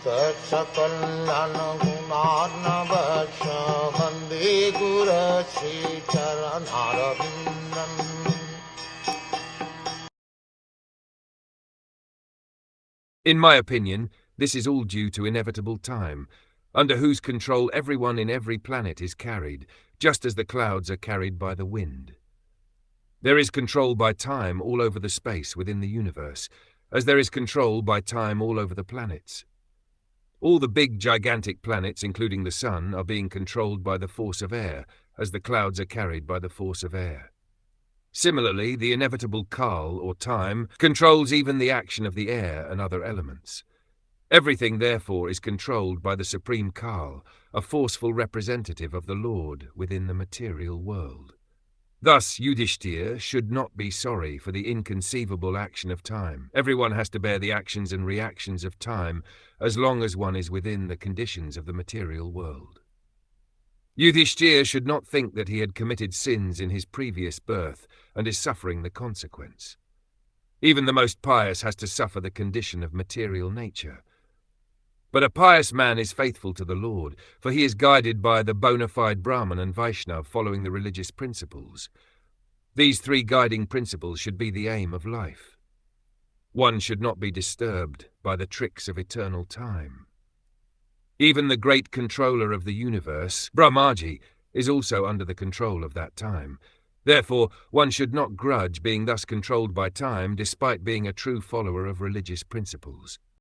Sakal Gunaarnavasya Vande Guru Sri Charanaravindan. In my opinion, this is all due to inevitable time, under whose control everyone in every planet is carried, just as the clouds are carried by the wind. There is control by time all over the space within the universe, as there is control by time all over the planets. All the big gigantic planets, including the Sun, are being controlled by the force of air, as the clouds are carried by the force of air. Similarly, the inevitable Kal, or time, controls even the action of the air and other elements. Everything, therefore, is controlled by the Supreme Kal, a forceful representative of the Lord within the material world. Thus, Yudhishthira should not be sorry for the inconceivable action of time. Everyone has to bear the actions and reactions of time as long as one is within the conditions of the material world. Yudhishthira should not think that he had committed sins in his previous birth and is suffering the consequence. Even the most pious has to suffer the condition of material nature. But a pious man is faithful to the Lord, for he is guided by the bona fide Brahman and Vaishnav following the religious principles. These three guiding principles should be the aim of life. One should not be disturbed by the tricks of eternal time. Even the great controller of the universe, Brahmaji, is also under the control of that time. Therefore, one should not grudge being thus controlled by time despite being a true follower of religious principles.